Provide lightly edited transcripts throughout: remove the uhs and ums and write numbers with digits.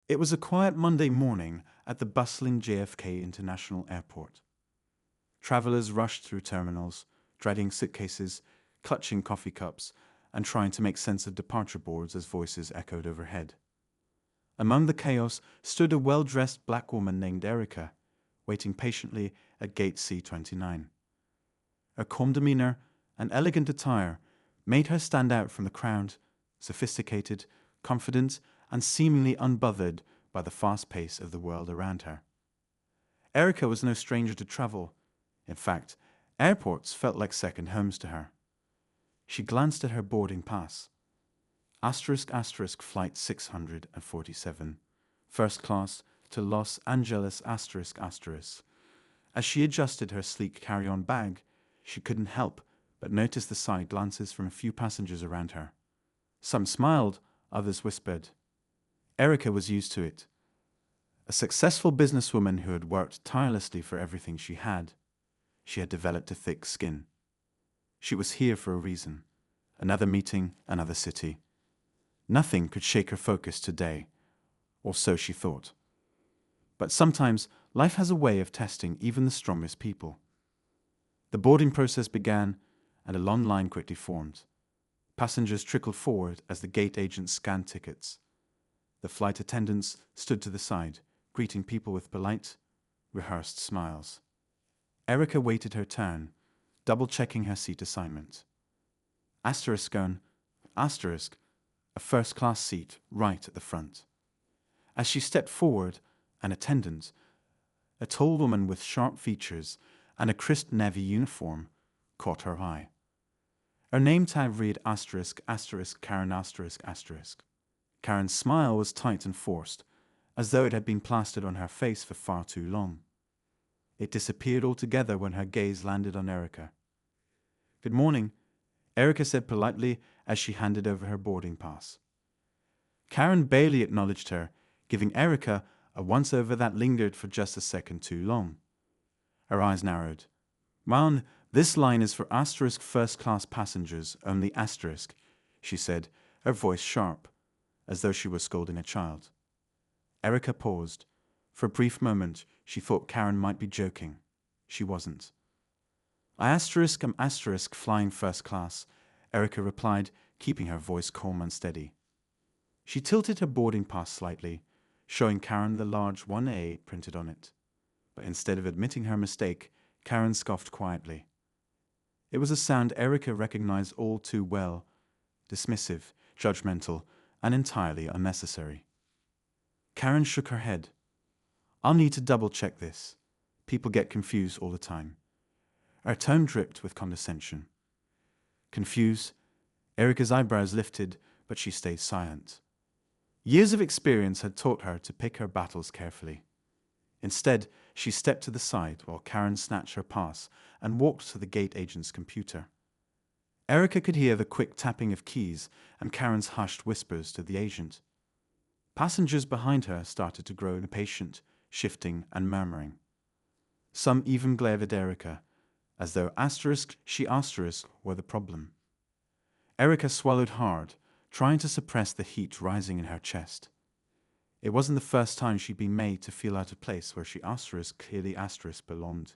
It was a quiet Monday morning at the bustling JFK International Airport. Travelers rushed through terminals, dragging suitcases, clutching coffee cups, and trying to make sense of departure boards as voices echoed overhead. Among the chaos stood a well-dressed black woman named Erica, waiting patiently at gate C-29. Her calm demeanor and elegant attire made her stand out from the crowd, sophisticated, confident, and seemingly unbothered by the fast pace of the world around her. Erica was no stranger to travel. In fact, airports felt like second homes to her. She glanced at her boarding pass. *** flight 647, first class to Los Angeles ***. As she adjusted her sleek carry-on bag, she couldn't help but notice the side glances from a few passengers around her. Some smiled, others whispered. Erica was used to it. A successful businesswoman who had worked tirelessly for everything she had developed a thick skin. She was here for a reason. Another meeting, another city. Nothing could shake her focus today, or so she thought. But sometimes life has a way of testing even the strongest people. The boarding process began, and a long line quickly formed. Passengers trickled forward as the gate agents scanned tickets. The flight attendants stood to the side, greeting people with polite, rehearsed smiles. Erica waited her turn, double-checking her seat assignment. ***, a first-class seat right at the front. As she stepped forward, an attendant, a tall woman with sharp features and a crisp navy uniform, caught her eye. Her name tag read ***Karen***. Karen's smile was tight and forced, as though it had been plastered on her face for far too long. It disappeared altogether when her gaze landed on Erica. "Good morning," Erica said politely as she handed over her boarding pass. Karen barely acknowledged her, giving Erica a once-over that lingered for just a second too long. Her eyes narrowed. "Ma'am, this line is for * first-class passengers, only *", she said, her voice sharp, as though she were scolding a child. Erica paused. For a brief moment, she thought Karen might be joking. She wasn't. "I'm * flying first class," Erica replied, keeping her voice calm and steady. She tilted her boarding pass slightly, showing Karen the large 1A printed on it. But instead of admitting her mistake, Karen scoffed quietly. It was a sound Erica recognized all too well, dismissive, judgmental, and entirely unnecessary. Karen shook her head. "I'll need to double-check this. People get confused all the time." Her tone dripped with condescension. Confused, Erica's eyebrows lifted, but she stayed silent. Years of experience had taught her to pick her battles carefully. Instead, she stepped to the side while Karen snatched her pass and walked to the gate agent's computer. Erica could hear the quick tapping of keys and Karen's hushed whispers to the agent. Passengers behind her started to grow impatient, shifting and murmuring. Some even glared at Erica, as though she were the problem. Erica swallowed hard, trying to suppress the heat rising in her chest. It wasn't the first time she'd been made to feel out of place where she clearly belonged.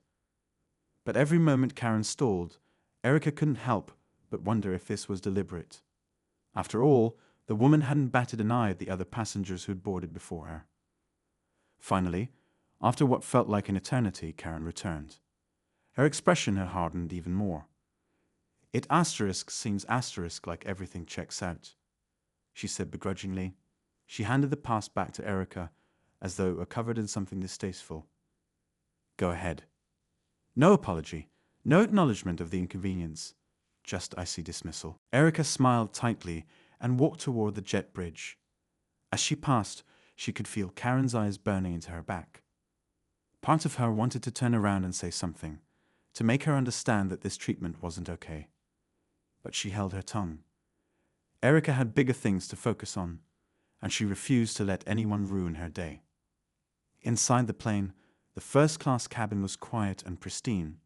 But every moment Karen stalled, Erica couldn't help but wonder if this was deliberate. After all, the woman hadn't batted an eye at the other passengers who'd boarded before her. Finally, after what felt like an eternity, Karen returned. Her expression had hardened even more. "It seems like everything checks out," she said begrudgingly. She handed the pass back to Erica, as though it were covered in something distasteful. "Go ahead." No apology, no acknowledgement of the inconvenience, just icy dismissal. Erica smiled tightly and walked toward the jet bridge. As she passed, she could feel Karen's eyes burning into her back. Part of her wanted to turn around and say something, to make her understand that this treatment wasn't okay. But she held her tongue. Erica had bigger things to focus on, and she refused to let anyone ruin her day. Inside the plane, the first-class cabin was quiet and pristine.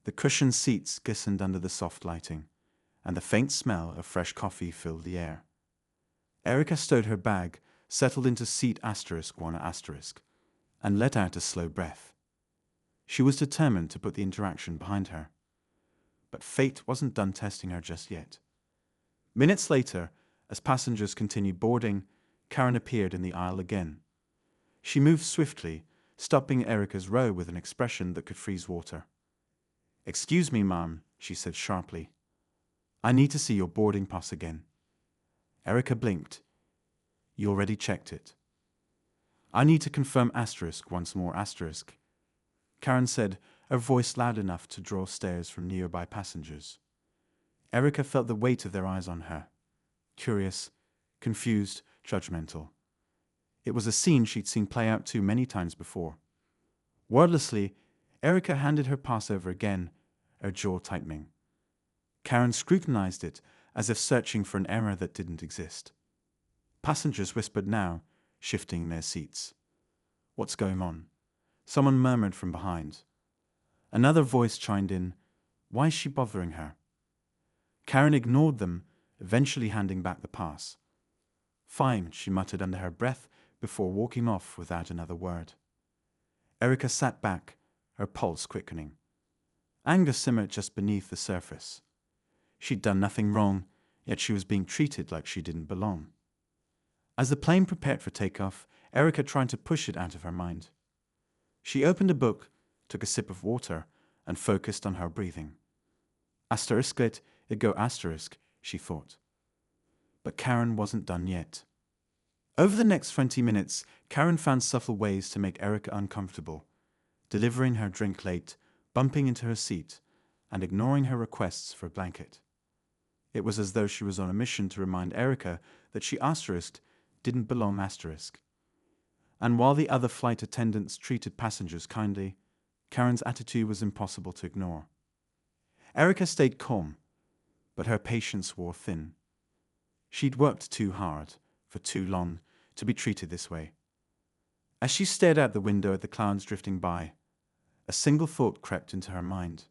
The cushioned seats glistened under the soft lighting, and the faint smell of fresh coffee filled the air. Erica stowed her bag, settled into seat *1*, and let out a slow breath. She was determined to put the interaction behind her. But fate wasn't done testing her just yet. Minutes later, as passengers continued boarding, Karen appeared in the aisle again. She moved swiftly, stopping Erica's row with an expression that could freeze water. "Excuse me, ma'am," she said sharply. "I need to see your boarding pass again." Erica blinked. "You already checked it." "I need to confirm once more." Karen said, her voice loud enough to draw stares from nearby passengers. Erica felt the weight of their eyes on her. Curious, confused, judgmental. It was a scene she'd seen play out too many times before. Wordlessly, Erica handed her pass over again, her jaw tightening. Karen scrutinized it as if searching for an error that didn't exist. Passengers whispered now, shifting their seats. "What's going on?" Someone murmured from behind. Another voice chimed in. "Why is she bothering her?" Karen ignored them, eventually handing back the pass. "Fine," she muttered under her breath before walking off without another word. Erica sat back, her pulse quickening. Anger simmered just beneath the surface. She'd done nothing wrong, yet she was being treated like she didn't belong. As the plane prepared for takeoff, Erica tried to push it out of her mind. She opened a book, took a sip of water, and focused on her breathing. Asterisklet, it go asterisk, she thought. But Karen wasn't done yet. Over the next 20 minutes, Karen found subtle ways to make Erica uncomfortable, delivering her drink late, bumping into her seat, and ignoring her requests for a blanket. It was as though she was on a mission to remind Erica that she didn't belong *. And while the other flight attendants treated passengers kindly, Karen's attitude was impossible to ignore. Erica stayed calm, but her patience wore thin. She'd worked too hard, for too long, to be treated this way. As she stared out the window at the clouds drifting by, a single thought crept into her mind.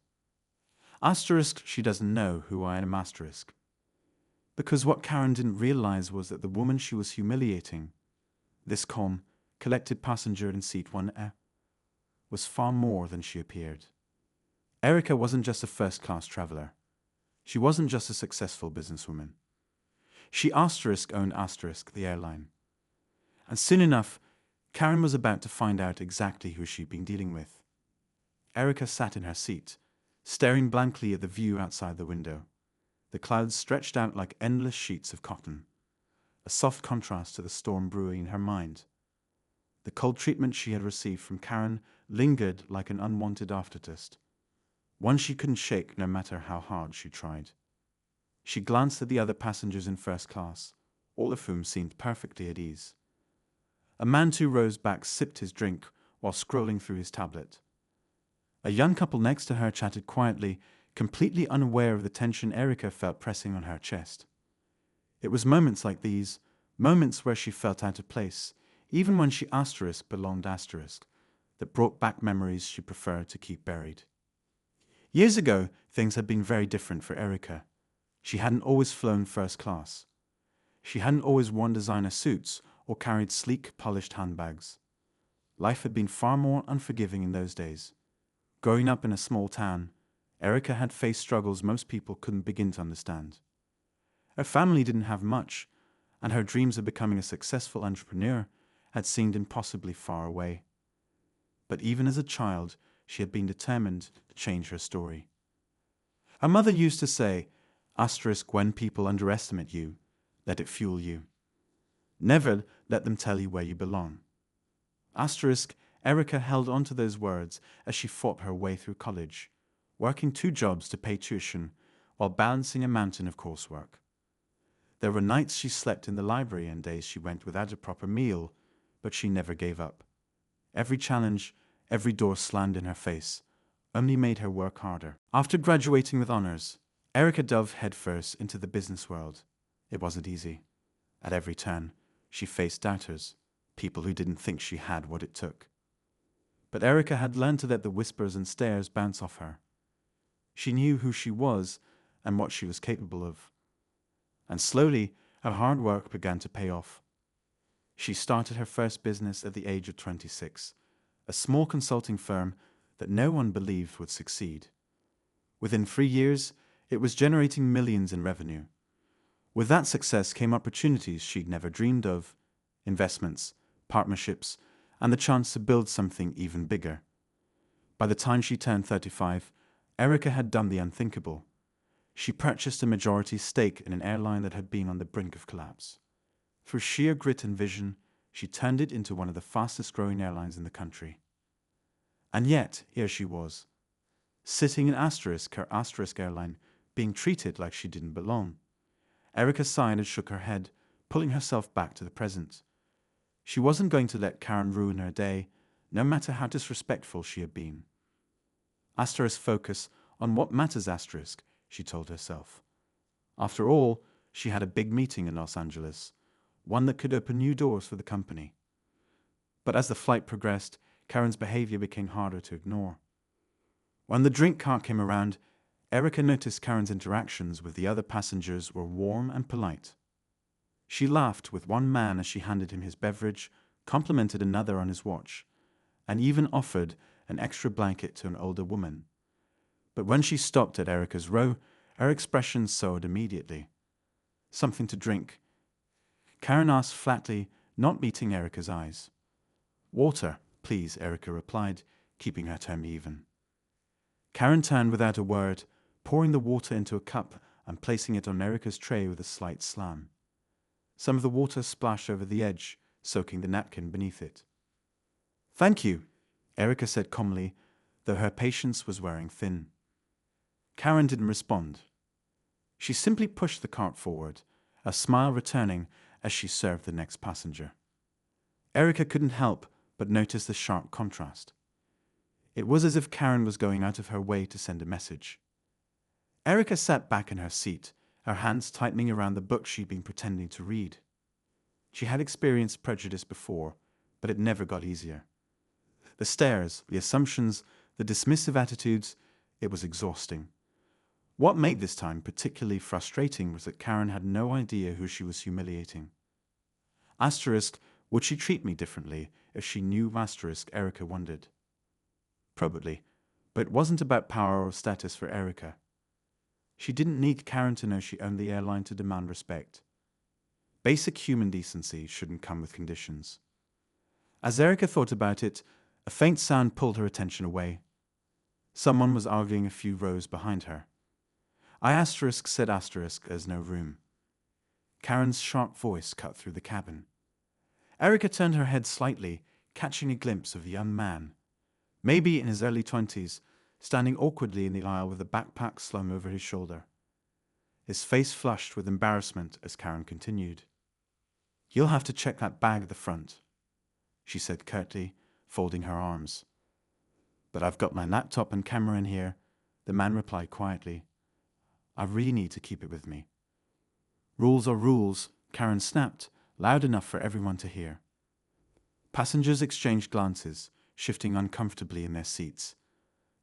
She doesn't know who I am *. Because what Karen didn't realize was that the woman she was humiliating, this calm, collected passenger in seat 1A, was far more than she appeared. Erica wasn't just a first-class traveler. She wasn't just a successful businesswoman. She owned the airline. And soon enough, Karen was about to find out exactly who she'd been dealing with. Erica sat in her seat, staring blankly at the view outside the window. The clouds stretched out like endless sheets of cotton, a soft contrast to the storm brewing in her mind. The cold treatment she had received from Karen lingered like an unwanted aftertaste, one she couldn't shake no matter how hard she tried. She glanced at the other passengers in first class, all of whom seemed perfectly at ease. A man 2 rows back sipped his drink while scrolling through his tablet. A young couple next to her chatted quietly, completely unaware of the tension Erica felt pressing on her chest. It was moments like these, moments where she felt out of place, even when she belonged *, that brought back memories she preferred to keep buried. Years ago, things had been very different for Erica. She hadn't always flown first class. She hadn't always worn designer suits or carried sleek, polished handbags. Life had been far more unforgiving in those days. Growing up in a small town, Erica had faced struggles most people couldn't begin to understand. Her family didn't have much, and her dreams of becoming a successful entrepreneur had seemed impossibly far away. But even as a child, she had been determined to change her story. Her mother used to say, when people underestimate you, let it fuel you. Never let them tell you where you belong. Erica held on to those words as she fought her way through college, working 2 jobs to pay tuition while balancing a mountain of coursework. There were nights she slept in the library and days she went without a proper meal, but she never gave up. Every challenge, every door slammed in her face, only made her work harder. After graduating with honors, Erica dove headfirst into the business world. It wasn't easy. At every turn, she faced doubters, people who didn't think she had what it took. But Erica had learned to let the whispers and stares bounce off her. She knew who she was and what she was capable of. And slowly, her hard work began to pay off. She started her first business at the age of 26, a small consulting firm that no one believed would succeed. Within 3 years, it was generating millions in revenue. With that success came opportunities she'd never dreamed of, investments, partnerships, and the chance to build something even bigger. By the time she turned 35, Erica had done the unthinkable. She purchased a majority stake in an airline that had been on the brink of collapse. Through sheer grit and vision, she turned it into one of the fastest-growing airlines in the country. And yet, here she was, sitting in Asterisk, her Asterisk airline, being treated like she didn't belong. Erica sighed and shook her head, pulling herself back to the present. She wasn't going to let Karen ruin her day, no matter how disrespectful she had been. Asterisk focus on what matters, Asterisk, she told herself. After all, she had a big meeting in Los Angeles, one that could open new doors for the company. But as the flight progressed, Karen's behavior became harder to ignore. When the drink cart came around, Erica noticed Karen's interactions with the other passengers were warm and polite. She laughed with one man as she handed him his beverage, complimented another on his watch, and even offered an extra blanket to an older woman. But when she stopped at Erica's row, her expression soared immediately. "Something to drink?" Karen asked flatly, not meeting Erica's eyes. "Water, please," Erica replied, keeping her tone even. Karen turned without a word, pouring the water into a cup and placing it on Erica's tray with a slight slam. Some of the water splashed over the edge, soaking the napkin beneath it. "Thank you," Erica said calmly, though her patience was wearing thin. Karen didn't respond. She simply pushed the cart forward, a smile returning as she served the next passenger. Erica couldn't help but notice the sharp contrast. It was as if Karen was going out of her way to send a message. Erica sat back in her seat, her hands tightening around the book she'd been pretending to read. She had experienced prejudice before, but it never got easier. The stares, the assumptions, the dismissive attitudes, it was exhausting. What made this time particularly frustrating was that Karen had no idea who she was humiliating. Asterisk, would she treat me differently if she knew Asterisk, Erica wondered. Probably, but it wasn't about power or status for Erica. She didn't need Karen to know she owned the airline to demand respect. Basic human decency shouldn't come with conditions. As Erica thought about it, a faint sound pulled her attention away. Someone was arguing a few rows behind her. "I asterisk said asterisk, there's no room." Karen's sharp voice cut through the cabin. Erica turned her head slightly, catching a glimpse of a young man, maybe in his early 20s, standing awkwardly in the aisle with a backpack slung over his shoulder. His face flushed with embarrassment as Karen continued. "You'll have to check that bag at the front," she said curtly, folding her arms. "But I've got my laptop and camera in here," the man replied quietly. "I really need to keep it with me." "Rules are rules," Karen snapped, loud enough for everyone to hear. Passengers exchanged glances, shifting uncomfortably in their seats.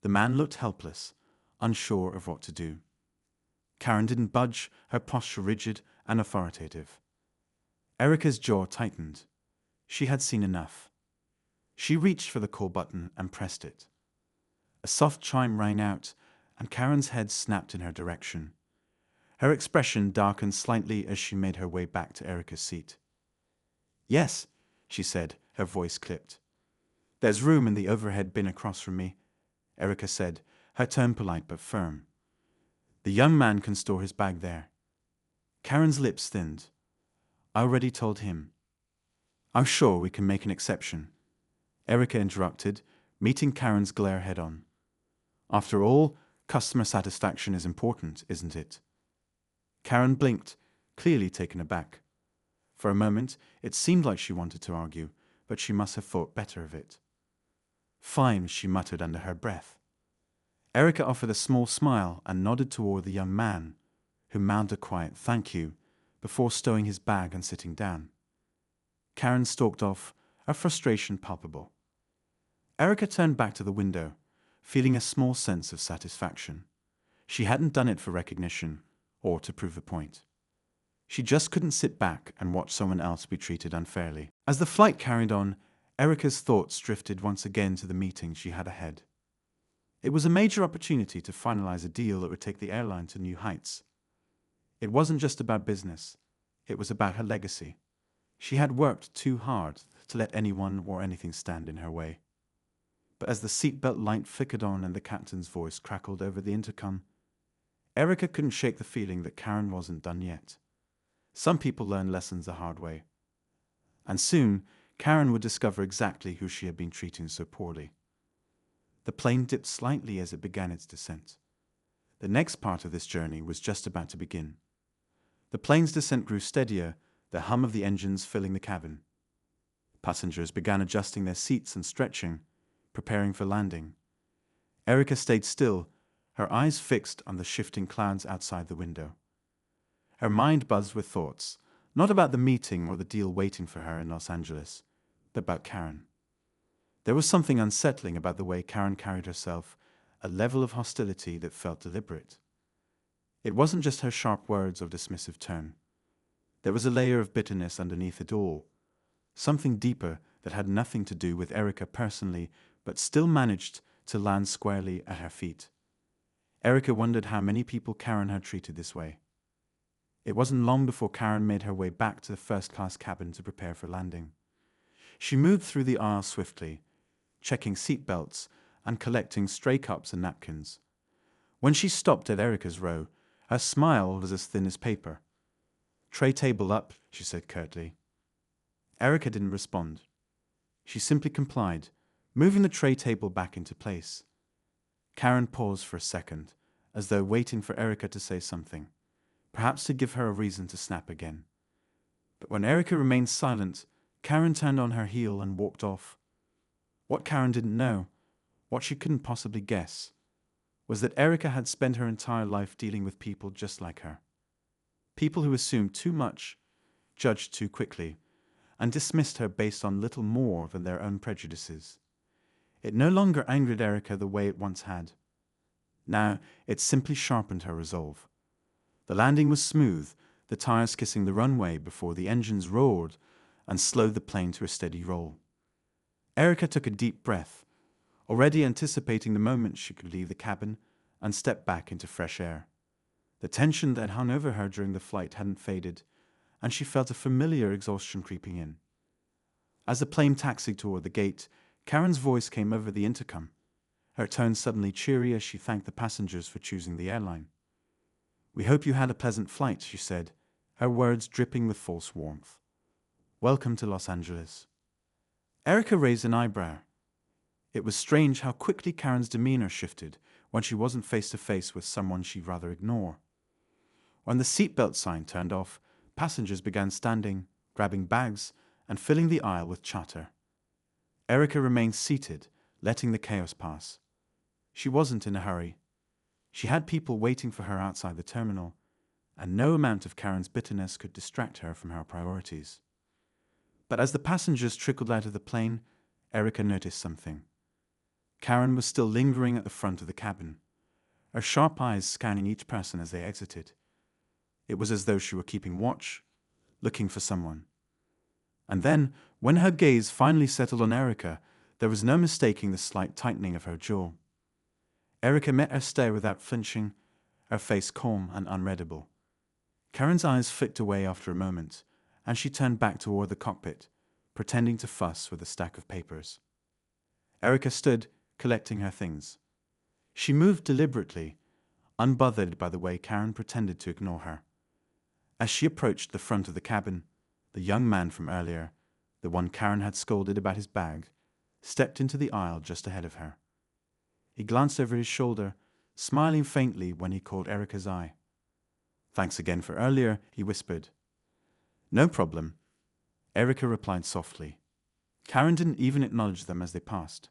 The man looked helpless, unsure of what to do. Karen didn't budge, her posture rigid and authoritative. Erica's jaw tightened. She had seen enough. She reached for the call button and pressed it. A soft chime rang out, and Karen's head snapped in her direction. Her expression darkened slightly as she made her way back to Erica's seat. "Yes," she said, her voice clipped. "There's room in the overhead bin across from me," Erica said, her tone polite but firm. "The young man can store his bag there." Karen's lips thinned. "I already told him." "I'm sure we can make an exception," Erica interrupted, meeting Karen's glare head-on. "After all, customer satisfaction is important, isn't it?" Karen blinked, clearly taken aback. For a moment, it seemed like she wanted to argue, but she must have thought better of it. "Fine," she muttered under her breath. Erica offered a small smile and nodded toward the young man, who mouthed a quiet "thank you" before stowing his bag and sitting down. Karen stalked off, her frustration palpable. Erica turned back to the window, feeling a small sense of satisfaction. She hadn't done it for recognition or to prove a point. She just couldn't sit back and watch someone else be treated unfairly. As the flight carried on, Erica's thoughts drifted once again to the meeting she had ahead. It was a major opportunity to finalize a deal that would take the airline to new heights. It wasn't just about business. It was about her legacy. She had worked too hard to let anyone or anything stand in her way. But as the seatbelt light flickered on and the captain's voice crackled over the intercom, Erica couldn't shake the feeling that Karen wasn't done yet. Some people learn lessons the hard way. And soon, Karen would discover exactly who she had been treating so poorly. The plane dipped slightly as it began its descent. The next part of this journey was just about to begin. The plane's descent grew steadier, the hum of the engines filling the cabin. Passengers began adjusting their seats and stretching, preparing for landing. Erica stayed still, her eyes fixed on the shifting clouds outside the window. Her mind buzzed with thoughts, not about the meeting or the deal waiting for her in Los Angeles, but about Karen. There was something unsettling about the way Karen carried herself, a level of hostility that felt deliberate. It wasn't just her sharp words or dismissive tone. There was a layer of bitterness underneath it all, something deeper that had nothing to do with Erica personally, but still managed to land squarely at her feet. Erica wondered how many people Karen had treated this way. It wasn't long before Karen made her way back to the first-class cabin to prepare for landing. She moved through the aisle swiftly, checking seat belts and collecting stray cups and napkins. When she stopped at Erica's row, her smile was as thin as paper. "Tray table up," she said curtly. Erica didn't respond. She simply complied, moving the tray table back into place. Karen paused for a second, as though waiting for Erica to say something, perhaps to give her a reason to snap again. But when Erica remained silent, Karen turned on her heel and walked off. What Karen didn't know, what she couldn't possibly guess, was that Erica had spent her entire life dealing with people just like her. People who assumed too much, judged too quickly, and dismissed her based on little more than their own prejudices. It no longer angered Erica the way it once had. Now, it simply sharpened her resolve. The landing was smooth, the tires kissing the runway before the engines roared and slowed the plane to a steady roll. Erica took a deep breath, already anticipating the moment she could leave the cabin and step back into fresh air. The tension that hung over her during the flight hadn't faded, and she felt a familiar exhaustion creeping in. As the plane taxied toward the gate, Karen's voice came over the intercom, her tone suddenly cheery as she thanked the passengers for choosing the airline. "We hope you had a pleasant flight," she said, her words dripping with false warmth. "Welcome to Los Angeles." Erica raised an eyebrow. It was strange how quickly Karen's demeanor shifted when she wasn't face to face with someone she'd rather ignore. When the seatbelt sign turned off, passengers began standing, grabbing bags, and filling the aisle with chatter. Erica remained seated, letting the chaos pass. She wasn't in a hurry. She had people waiting for her outside the terminal, and no amount of Karen's bitterness could distract her from her priorities. But as the passengers trickled out of the plane, Erica noticed something. Karen was still lingering at the front of the cabin, her sharp eyes scanning each person as they exited. It was as though she were keeping watch, looking for someone. And then, when her gaze finally settled on Erica, there was no mistaking the slight tightening of her jaw. Erica met her stare without flinching, her face calm and unreadable. Karen's eyes flicked away after a moment, and she turned back toward the cockpit, pretending to fuss with a stack of papers. Erica stood, collecting her things. She moved deliberately, unbothered by the way Karen pretended to ignore her. As she approached the front of the cabin, the young man from earlier, the one Karen had scolded about his bag, stepped into the aisle just ahead of her. He glanced over his shoulder, smiling faintly when he caught Erica's eye. "Thanks again for earlier," he whispered. "No problem," Erica replied softly. Karen didn't even acknowledge them as they passed.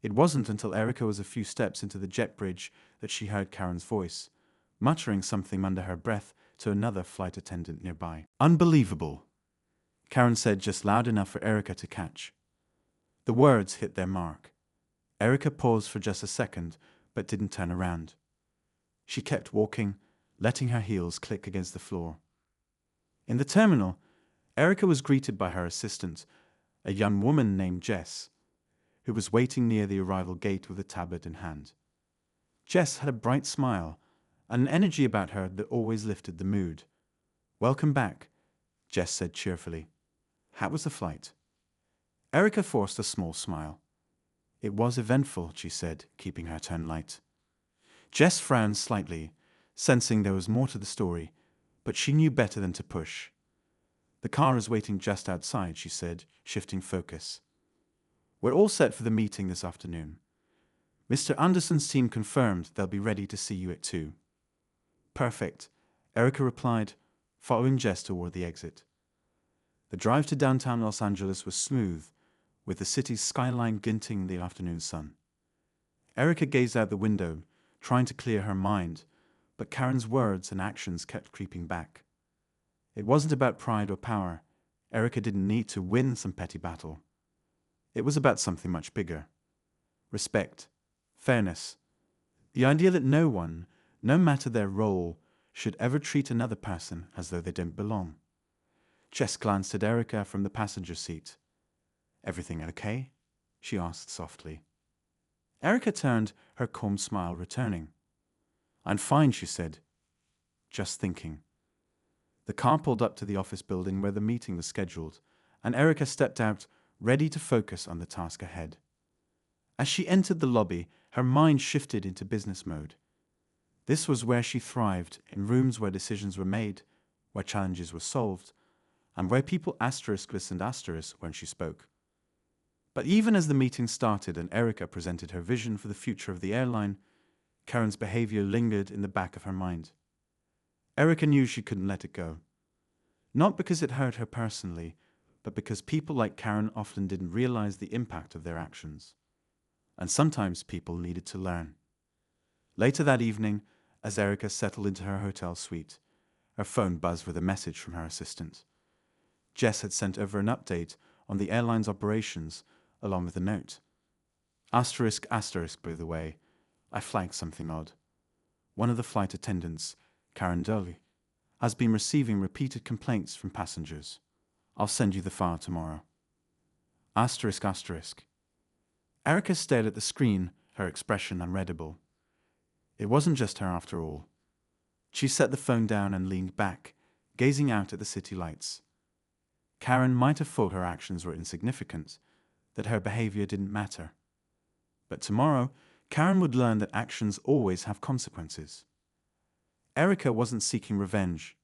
It wasn't until Erica was a few steps into the jet bridge that she heard Karen's voice, muttering something under her breath to another flight attendant nearby. "Unbelievable," Karen said just loud enough for Erica to catch. The words hit their mark. Erica paused for just a second, but didn't turn around. She kept walking, letting her heels click against the floor. In the terminal, Erica was greeted by her assistant, a young woman named Jess, who was waiting near the arrival gate with a tablet in hand. Jess had a bright smile and an energy about her that always lifted the mood. "Welcome back," Jess said cheerfully. "How was the flight?" Erica forced a small smile. "It was eventful," she said, keeping her tone light. Jess frowned slightly, sensing there was more to the story, but she knew better than to push. "The car is waiting just outside," she said, shifting focus. "We're all set for the meeting this afternoon. Mr. Anderson's team confirmed they'll be ready to see you at 2. "Perfect," Erica replied, following Jess toward the exit. The drive to downtown Los Angeles was smooth, with the city's skyline glinting in the afternoon sun. Erica gazed out the window, trying to clear her mind, but Karen's words and actions kept creeping back. It wasn't about pride or power. Erica didn't need to win some petty battle. It was about something much bigger. Respect, fairness, the idea that no one, no matter their role, should ever treat another person as though they didn't belong. Jess glanced at Erica from the passenger seat. "Everything okay?" she asked softly. Erica turned, her calm smile returning. "I'm fine," she said. "Just thinking." The car pulled up to the office building where the meeting was scheduled, and Erica stepped out, ready to focus on the task ahead. As she entered the lobby, her mind shifted into business mode. This was where she thrived, in rooms where decisions were made, where challenges were solved, and where people listened when she spoke. But even as the meeting started and Erica presented her vision for the future of the airline, Karen's behavior lingered in the back of her mind. Erica knew she couldn't let it go. Not because it hurt her personally, but because people like Karen often didn't realize the impact of their actions. And sometimes people needed to learn. Later that evening, as Erica settled into her hotel suite, her phone buzzed with a message from her assistant. Jess had sent over an update on the airline's operations, along with a note. Asterisk, by the way, I flagged something odd. One of the flight attendants, Karen Dolly, has been receiving repeated complaints from passengers. I'll send you the file tomorrow. Asterisk. Erica stared at the screen, her expression unreadable. It wasn't just her after all. She set the phone down and leaned back, gazing out at the city lights. Karen might have thought her actions were insignificant, that her behavior didn't matter. But tomorrow, Karen would learn that actions always have consequences. Erica wasn't seeking revenge.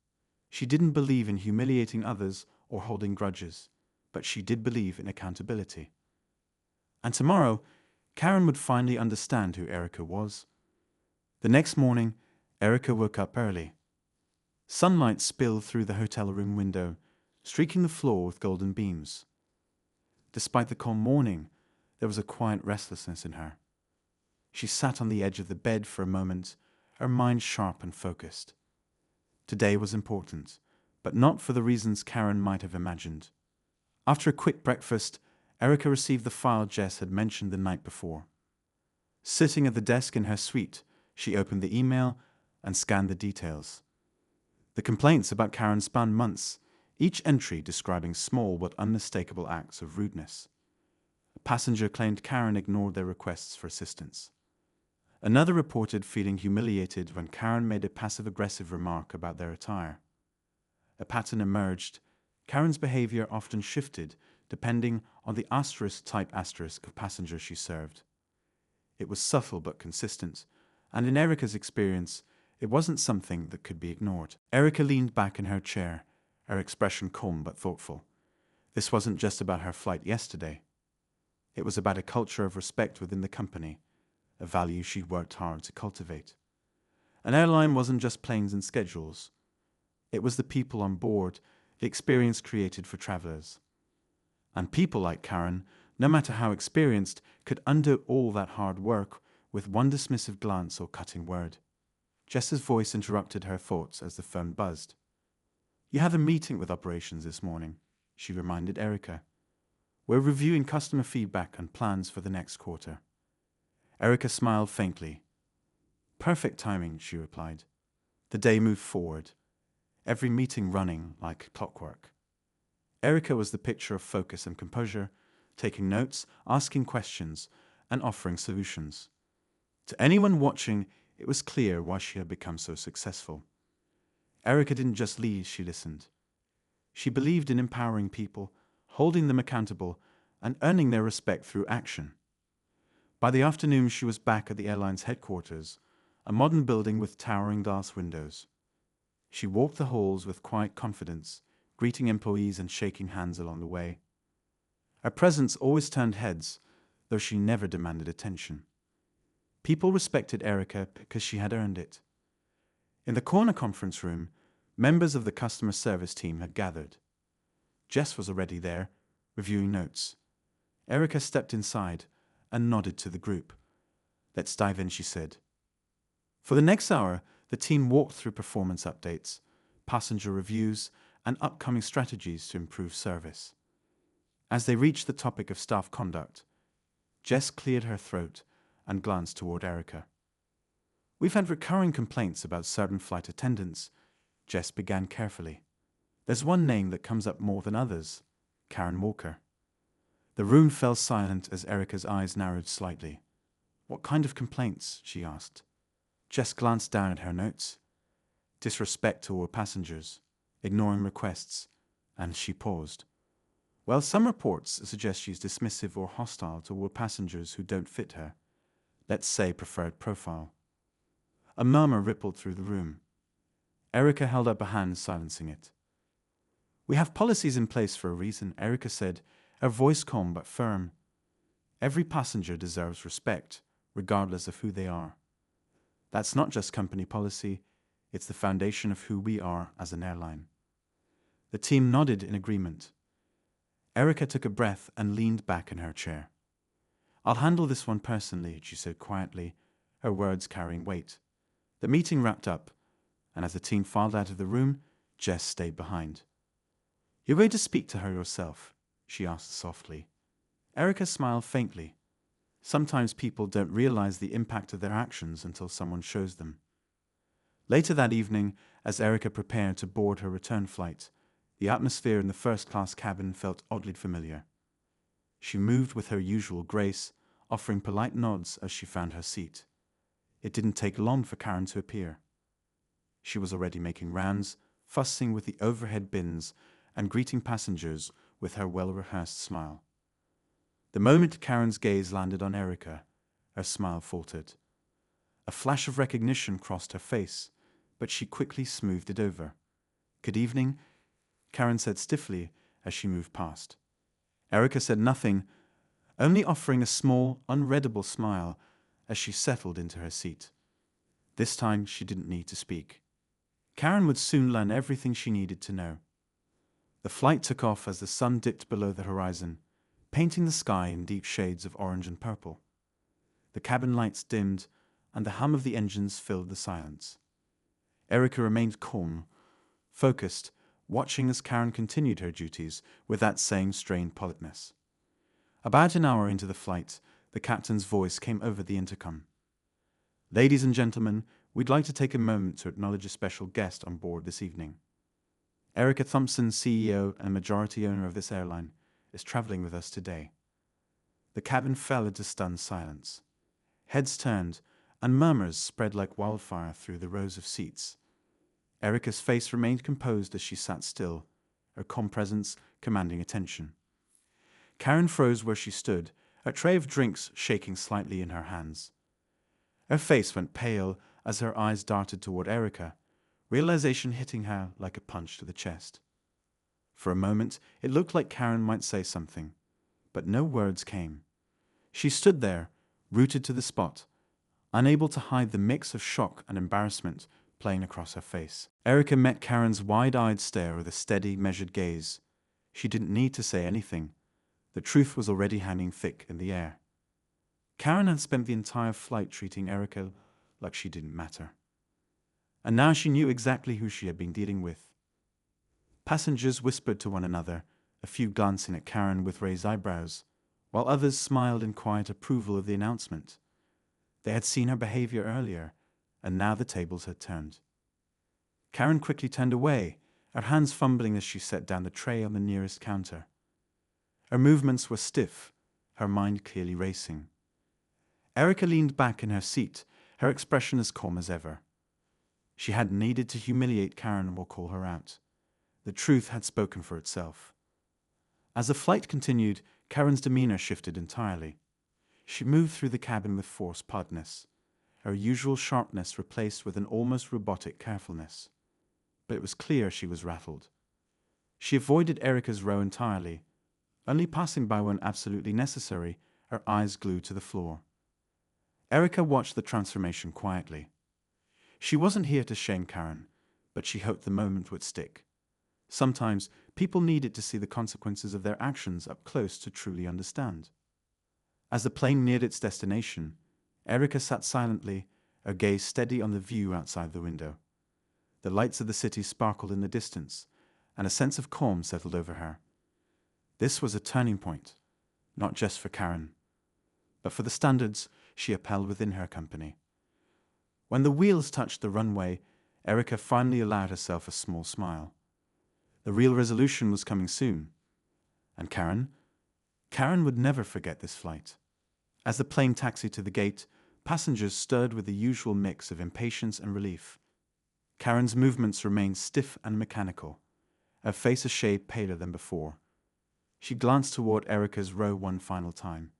She didn't believe in humiliating others or holding grudges, but she did believe in accountability. And tomorrow, Karen would finally understand who Erica was. The next morning, Erica woke up early. Sunlight spilled through the hotel room window, streaking the floor with golden beams. Despite the calm morning, there was a quiet restlessness in her. She sat on the edge of the bed for a moment, her mind sharp and focused. Today was important, but not for the reasons Karen might have imagined. After a quick breakfast, Erica received the file Jess had mentioned the night before. Sitting at the desk in her suite, she opened the email and scanned the details. The complaints about Karen spanned months, each entry describing small but unmistakable acts of rudeness. A passenger claimed Karen ignored their requests for assistance. Another reported feeling humiliated when Karen made a passive-aggressive remark about their attire. A pattern emerged. Karen's behavior often shifted depending on the type of passenger she served. It was subtle but consistent, and in Erica's experience, it wasn't something that could be ignored. Erica leaned back in her chair, her expression calm but thoughtful. This wasn't just about her flight yesterday. It was about a culture of respect within the company, a value she'd worked hard to cultivate. An airline wasn't just planes and schedules. It was the people on board, the experience created for travelers. And people like Karen, no matter how experienced, could undo all that hard work with one dismissive glance or cutting word. Jess's voice interrupted her thoughts as the phone buzzed. "You have a meeting with operations this morning," she reminded Erica. "We're reviewing customer feedback and plans for the next quarter." Erica smiled faintly. "Perfect timing," she replied. The day moved forward. every meeting running like clockwork. Erica was the picture of focus and composure, taking notes, asking questions, and offering solutions. To anyone watching, it was clear why she had become so successful. Erica didn't just lead, she listened. She believed in empowering people, holding them accountable, and earning their respect through action. By the afternoon, she was back at the airline's headquarters, a modern building with towering glass windows. She walked the halls with quiet confidence, greeting employees and shaking hands along the way. Her presence always turned heads, though she never demanded attention. People respected Erica because she had earned it. In the corner conference room, members of the customer service team had gathered. Jess was already there, reviewing notes. Erica stepped inside and nodded to the group. "Let's dive in," she said. For the next hour, the team walked through performance updates, passenger reviews, and upcoming strategies to improve service. As they reached the topic of staff conduct, Jess cleared her throat and glanced toward Erica. "We've had recurring complaints about certain flight attendants," Jess began carefully. "There's one name that comes up more than others, Karen Walker." The room fell silent as Erica's eyes narrowed slightly. "What kind of complaints?" she asked. Jess glanced down at her notes. "Disrespect toward passengers, ignoring requests," and she paused. "Well, some reports suggest she's dismissive or hostile toward passengers who don't fit her. Let's say preferred profile." A murmur rippled through the room. Erica held up a hand, silencing it. "We have policies in place for a reason," Erica said, her voice calm but firm. "Every passenger deserves respect, regardless of who they are. That's not just company policy, it's the foundation of who we are as an airline." The team nodded in agreement. Erica took a breath and leaned back in her chair. "I'll handle this one personally," she said quietly, her words carrying weight. The meeting wrapped up, and as the team filed out of the room, Jess stayed behind. "You're going to speak to her yourself?" she asked softly. Erica smiled faintly. Sometimes people don't realize the impact of their actions until someone shows them. Later that evening, as Erica prepared to board her return flight, the atmosphere in the first-class cabin felt oddly familiar. She moved with her usual grace, offering polite nods as she found her seat. It didn't take long for Karen to appear. She was already making rounds, fussing with the overhead bins, and greeting passengers with her well-rehearsed smile. The moment Karen's gaze landed on Erica, her smile faltered. A flash of recognition crossed her face, but she quickly smoothed it over. "Good evening," Karen said stiffly as she moved past. Erica said nothing, only offering a small, unreadable smile as she settled into her seat. This time she didn't need to speak. Karen would soon learn everything she needed to know. The flight took off as the sun dipped below the horizon, painting the sky in deep shades of orange and purple. The cabin lights dimmed, and the hum of the engines filled the silence. Erica remained calm, focused, watching as Karen continued her duties with that same strained politeness. About an hour into the flight, the captain's voice came over the intercom. "Ladies and gentlemen, we'd like to take a moment to acknowledge a special guest on board this evening. Erica Thompson, CEO and majority owner of this airline, is traveling with us today." The cabin fell into stunned silence. Heads turned, and murmurs spread like wildfire through the rows of seats. Erica's face remained composed as she sat still, her calm presence commanding attention. Karen froze where she stood, a tray of drinks shaking slightly in her hands. Her face went pale as her eyes darted toward Erica, realization hitting her like a punch to the chest. For a moment, it looked like Karen might say something, but no words came. She stood there, rooted to the spot, unable to hide the mix of shock and embarrassment playing across her face. Erica met Karen's wide-eyed stare with a steady, measured gaze. She didn't need to say anything. The truth was already hanging thick in the air. Karen had spent the entire flight treating Erica like she didn't matter. And now she knew exactly who she had been dealing with. Passengers whispered to one another, a few glancing at Karen with raised eyebrows, while others smiled in quiet approval of the announcement. They had seen her behavior earlier, and now the tables had turned. Karen quickly turned away, her hands fumbling as she set down the tray on the nearest counter. Her movements were stiff, her mind clearly racing. Erica leaned back in her seat, her expression as calm as ever. She hadn't needed to humiliate Karen or call her out. The truth had spoken for itself. As the flight continued, Karen's demeanor shifted entirely. She moved through the cabin with forced puddness, her usual sharpness replaced with an almost robotic carefulness. But it was clear she was rattled. She avoided Erica's row entirely, only passing by when absolutely necessary, her eyes glued to the floor. Erica watched the transformation quietly. She wasn't here to shame Karen, but she hoped the moment would stick. Sometimes people needed to see the consequences of their actions up close to truly understand. As the plane neared its destination, Erica sat silently, her gaze steady on the view outside the window. The lights of the city sparkled in the distance, and a sense of calm settled over her. This was a turning point, not just for Karen, but for the standards she upheld within her company. When the wheels touched the runway, Erica finally allowed herself a small smile. The real resolution was coming soon. And Karen would never forget this flight. As the plane taxied to the gate, passengers stirred with the usual mix of impatience and relief. Karen's movements remained stiff and mechanical, her face a shade paler than before. She glanced toward Erica's row one final time,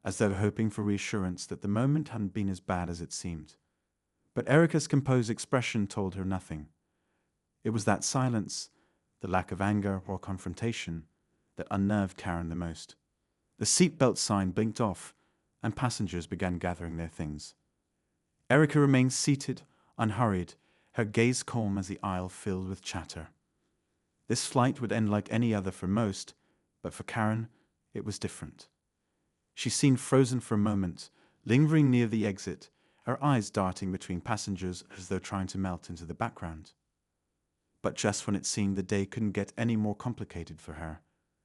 as though hoping for reassurance that the moment hadn't been as bad as it seemed. But Erica's composed expression told her nothing. It was that silence, the lack of anger or confrontation, that unnerved Karen the most. The seatbelt sign blinked off, and passengers began gathering their things. Erica remained seated, unhurried, her gaze calm as the aisle filled with chatter. This flight would end like any other for most, but for Karen, it was different. She seemed frozen for a moment, lingering near the exit, her eyes darting between passengers as though trying to melt into the background. But just when it seemed the day couldn't get any more complicated for her,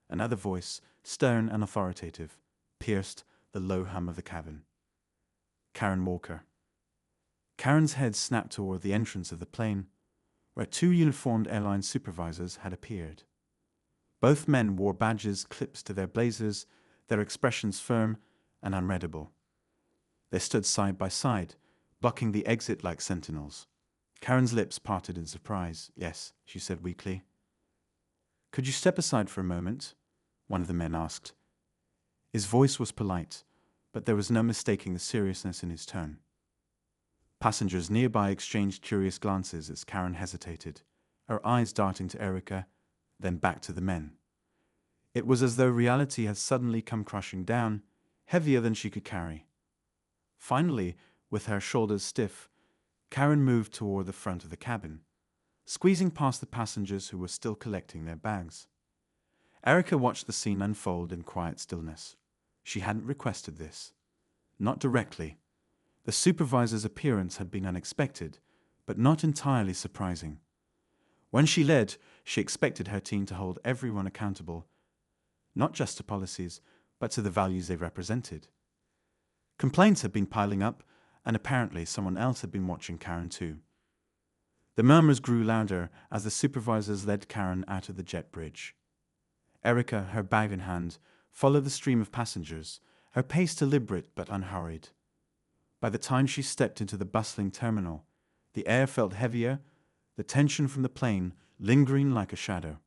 another voice, stern and authoritative, pierced the low hum of the cabin. Karen Walker. Karen's head snapped toward the entrance of the plane, where two uniformed airline supervisors had appeared. Both men wore badges clipped to their blazers, their expressions firm and unreadable. They stood side by side, blocking the exit like sentinels. Karen's lips parted in surprise. "Yes," she said weakly. "Could you step aside for a moment?" one of the men asked. His voice was polite, but there was no mistaking the seriousness in his tone. Passengers nearby exchanged curious glances as Karen hesitated, her eyes darting to Erica, then back to the men. It was as though reality had suddenly come crashing down, heavier than she could carry. Finally, with her shoulders stiff, Karen moved toward the front of the cabin, squeezing past the passengers who were still collecting their bags. Erica watched the scene unfold in quiet stillness. She hadn't requested this. Not directly. The supervisor's appearance had been unexpected, but not entirely surprising. When she led, she expected her team to hold everyone accountable, not just to policies, but to the values they represented. Complaints had been piling up, and apparently someone else had been watching Karen too. The murmurs grew louder as the supervisors led Karen out of the jet bridge. Erica, her bag in hand, followed the stream of passengers, her pace deliberate but unhurried. By the time she stepped into the bustling terminal, the air felt heavier, the tension from the plane lingering like a shadow.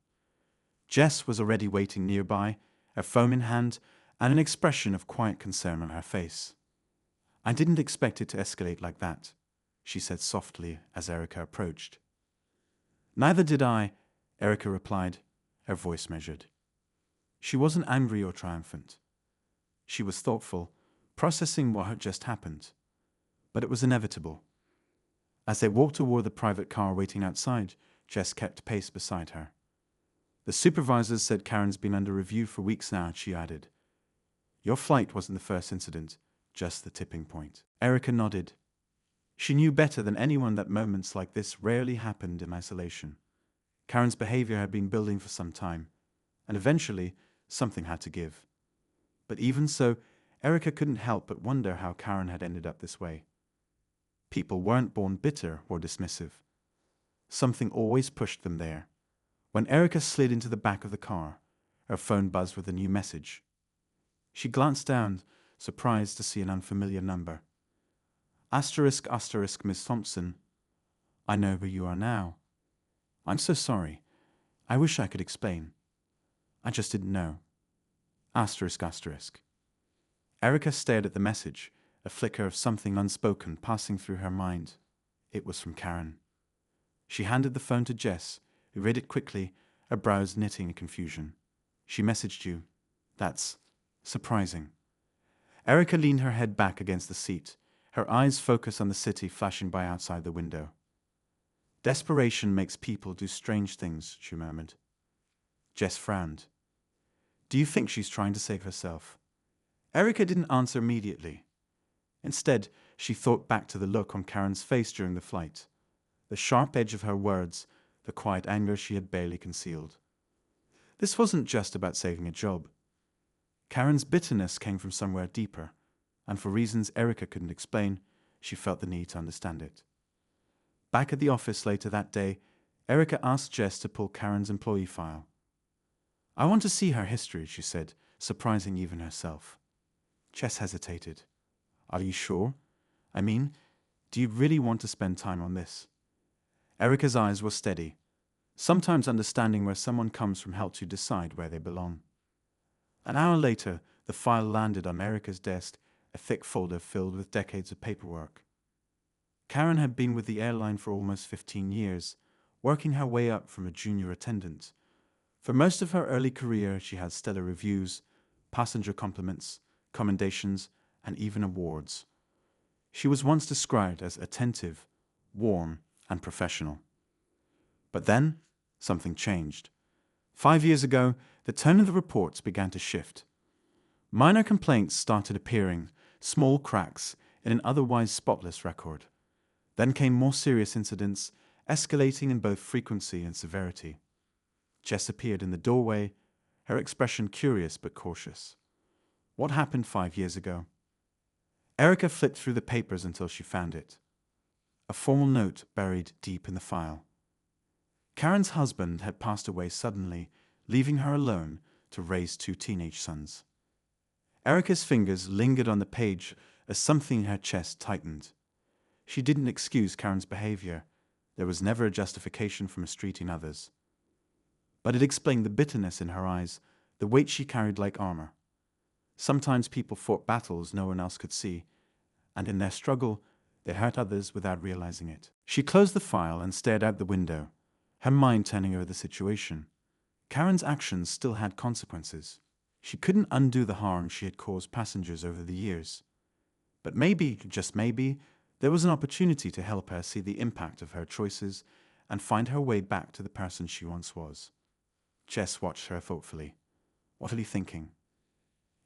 Jess was already waiting nearby, her phone in hand, and an expression of quiet concern on her face. "I didn't expect it to escalate like that," she said softly as Erica approached. "Neither did I," Erica replied, her voice measured. She wasn't angry or triumphant. She was thoughtful, processing what had just happened. But it was inevitable. As they walked toward the private car waiting outside, Jess kept pace beside her. "The supervisors said Karen's been under review for weeks now," she added. "Your flight wasn't the first incident, just the tipping point." Erica nodded. She knew better than anyone that moments like this rarely happened in isolation. Karen's behavior had been building for some time, and eventually something had to give. But even so, Erica couldn't help but wonder how Karen had ended up this way. People weren't born bitter or dismissive. Something always pushed them there. When Erica slid into the back of the car, her phone buzzed with a new message. She glanced down, surprised to see an unfamiliar number. Asterisk, asterisk, Miss Thompson. I know where you are now. I'm so sorry. I wish I could explain. I just didn't know. Asterisk, asterisk. Erica stared at the message, a flicker of something unspoken passing through her mind. It was from Karen. She handed the phone to Jess, who read it quickly, her brows knitting in confusion. She messaged you. That's surprising. Erica leaned her head back against the seat, her eyes focused on the city flashing by outside the window. Desperation makes people do strange things, she murmured. Jess frowned. Do you think she's trying to save herself? Erica didn't answer immediately. Instead, she thought back to the look on Karen's face during the flight, the sharp edge of her words, the quiet anger she had barely concealed. This wasn't just about saving a job. Karen's bitterness came from somewhere deeper, and for reasons Erica couldn't explain, she felt the need to understand it. Back at the office later that day, Erica asked Jess to pull Karen's employee file. I want to see her history, she said, surprising even herself. Jess hesitated. Are you sure? I mean, do you really want to spend time on this? Erica's eyes were steady. Sometimes understanding where someone comes from helps you decide where they belong. An hour later, the file landed on Erica's desk, a thick folder filled with decades of paperwork. Karen had been with the airline for almost 15 years, working her way up from a junior attendant. For most of her early career, she had stellar reviews, passenger compliments, commendations, and even awards. She was once described as attentive, warm, and professional. But then, something changed. 5 years ago, the tone of the reports began to shift. Minor complaints started appearing, small cracks in an otherwise spotless record. Then came more serious incidents, escalating in both frequency and severity. Jess appeared in the doorway, her expression curious but cautious. What happened 5 years ago? Erica flipped through the papers until she found it. A formal note buried deep in the file. Karen's husband had passed away suddenly, leaving her alone to raise 2 teenage sons. Erica's fingers lingered on the page as something in her chest tightened. She didn't excuse Karen's behavior. There was never a justification for mistreating others. But it explained the bitterness in her eyes, the weight she carried like armor. Sometimes people fought battles no one else could see, and in their struggle, they hurt others without realizing it. She closed the file and stared out the window, her mind turning over the situation. Karen's actions still had consequences. She couldn't undo the harm she had caused passengers over the years. But maybe, just maybe, there was an opportunity to help her see the impact of her choices and find her way back to the person she once was. Jess watched her thoughtfully. What are you thinking?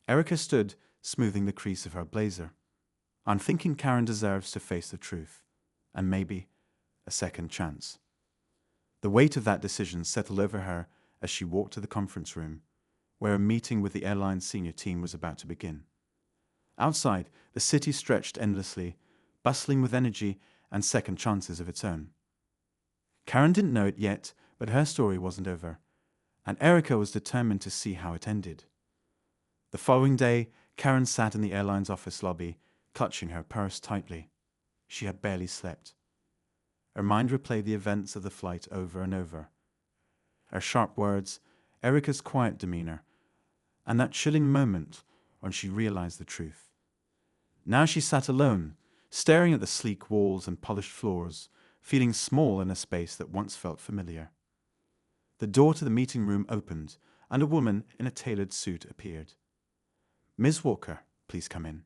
Erica stood, smoothing the crease of her blazer. I'm thinking Karen deserves to face the truth, and maybe a second chance. The weight of that decision settled over her as she walked to the conference room, where a meeting with the airline's senior team was about to begin. Outside, the city stretched endlessly, bustling with energy and second chances of its own. Karen didn't know it yet, but her story wasn't over, and Erica was determined to see how it ended. The following day, Karen sat in the airline's office lobby, clutching her purse tightly. She had barely slept. Her mind replayed the events of the flight over and over. Her sharp words, Erica's quiet demeanor, and that chilling moment when she realized the truth. Now she sat alone, staring at the sleek walls and polished floors, feeling small in a space that once felt familiar. The door to the meeting room opened, and a woman in a tailored suit appeared. Ms. Walker, please come in.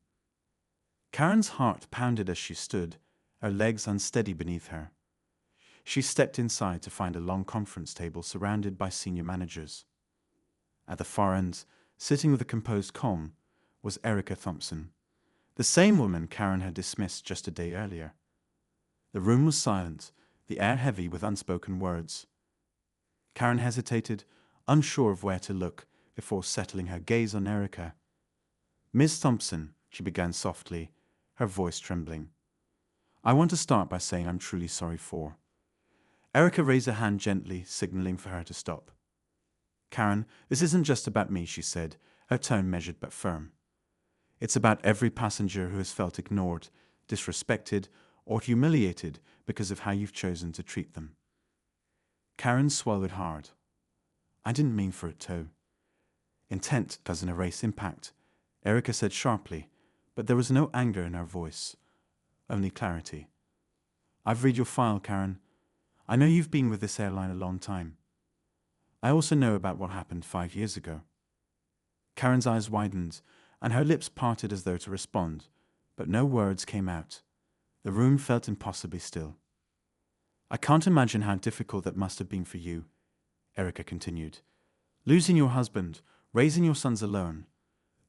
Karen's heart pounded as she stood, her legs unsteady beneath her. She stepped inside to find a long conference table surrounded by senior managers. At the far end, sitting with a composed calm, was Erica Thompson, the same woman Karen had dismissed just a day earlier. The room was silent, the air heavy with unspoken words. Karen hesitated, unsure of where to look, before settling her gaze on Erica. Miss Thompson, she began softly, her voice trembling. I want to start by saying I'm truly sorry for. Erica raised a hand gently, signaling for her to stop. Karen, this isn't just about me, she said, her tone measured but firm. It's about every passenger who has felt ignored, disrespected, or humiliated because of how you've chosen to treat them. Karen swallowed hard. I didn't mean for it to. Intent doesn't erase impact, Erica said sharply, but there was no anger in her voice, only clarity. I've read your file, Karen. I know you've been with this airline a long time. I also know about what happened 5 years ago. Karen's eyes widened, and her lips parted as though to respond, but no words came out. The room felt impossibly still. I can't imagine how difficult that must have been for you, Erica continued. Losing your husband, raising your sons alone,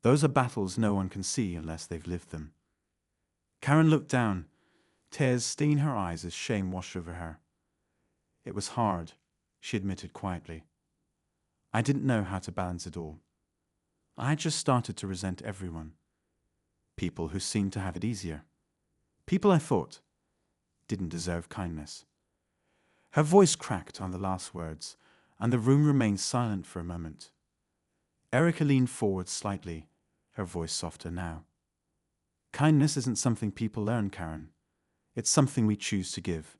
those are battles no one can see unless they've lived them. Karen looked down, tears staining her eyes as shame washed over her. It was hard, she admitted quietly. I didn't know how to balance it all. I had just started to resent everyone. People who seemed to have it easier. People I thought didn't deserve kindness. Her voice cracked on the last words, and the room remained silent for a moment. Erica leaned forward slightly, her voice softer now. Kindness isn't something people learn, Karen. It's something we choose to give,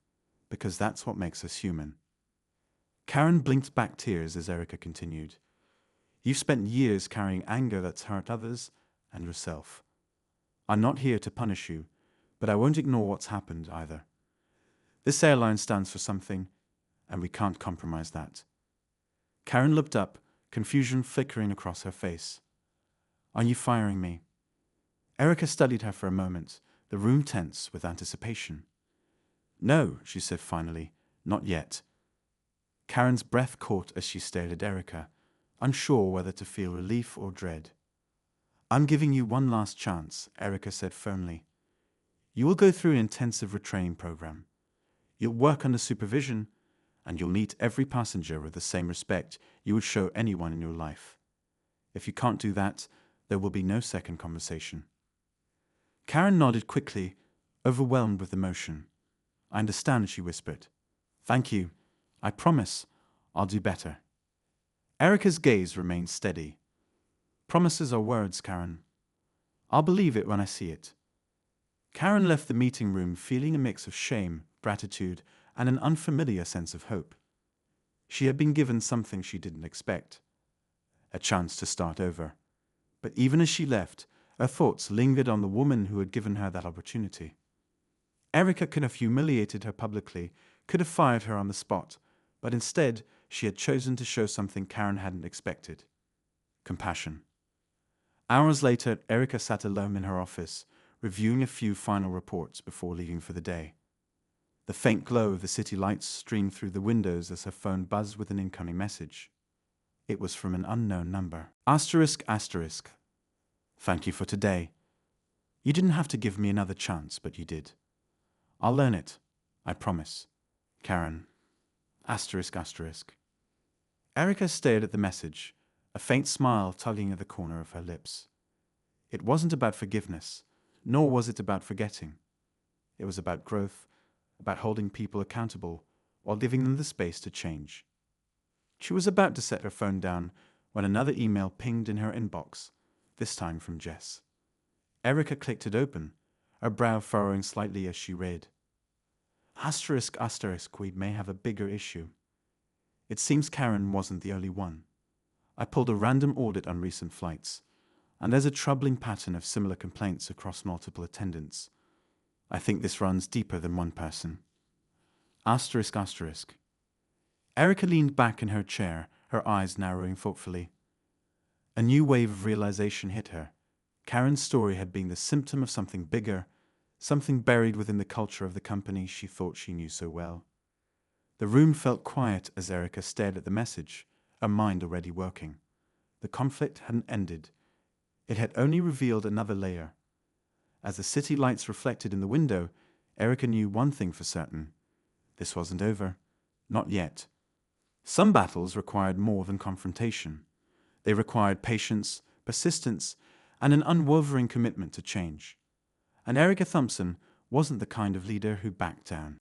because that's what makes us human. Karen blinked back tears as Erica continued. You've spent years carrying anger that's hurt others and yourself. I'm not here to punish you, but I won't ignore what's happened either. This airline stands for something, and we can't compromise that. Karen looked up, confusion flickering across her face. Are you firing me? Erica studied her for a moment, the room tense with anticipation. No, she said finally, not yet. Karen's breath caught as she stared at Erica, unsure whether to feel relief or dread. I'm giving you one last chance, Erica said firmly. You will go through an intensive retraining program. You'll work under supervision, and you'll meet every passenger with the same respect you would show anyone in your life. If you can't do that, there will be no second conversation. Karen nodded quickly, overwhelmed with emotion. I understand, she whispered. Thank you. I promise I'll do better. Erica's gaze remained steady. Promises are words, Karen. I'll believe it when I see it. Karen left the meeting room feeling a mix of shame, gratitude, and an unfamiliar sense of hope. She had been given something she didn't expect. A chance to start over. But even as she left, her thoughts lingered on the woman who had given her that opportunity. Erica could have humiliated her publicly, could have fired her on the spot, but instead she had chosen to show something Karen hadn't expected. Compassion. Hours later, Erica sat alone in her office, reviewing a few final reports before leaving for the day. The faint glow of the city lights streamed through the windows as her phone buzzed with an incoming message. It was from an unknown number. Asterisk, asterisk. Thank you for today. You didn't have to give me another chance, but you did. I'll learn it. I promise. Karen. Asterisk, asterisk. Erica stared at the message, a faint smile tugging at the corner of her lips. It wasn't about forgiveness, nor was it about forgetting. It was about growth, about holding people accountable while giving them the space to change. She was about to set her phone down when another email pinged in her inbox, this time from Jess. Erica clicked it open, her brow furrowing slightly as she read. Asterisk, asterisk, we may have a bigger issue. It seems Karen wasn't the only one. I pulled a random audit on recent flights, and there's a troubling pattern of similar complaints across multiple attendants. I think this runs deeper than one person. Asterisk, asterisk. Erica leaned back in her chair, her eyes narrowing thoughtfully. A new wave of realization hit her. Karen's story had been the symptom of something bigger, something buried within the culture of the company she thought she knew so well. The room felt quiet as Erica stared at the message, her mind already working. The conflict hadn't ended. It had only revealed another layer. As the city lights reflected in the window, Erica knew one thing for certain. This wasn't over. Not yet. Some battles required more than confrontation. They required patience, persistence, and an unwavering commitment to change. And Erica Thompson wasn't the kind of leader who backed down.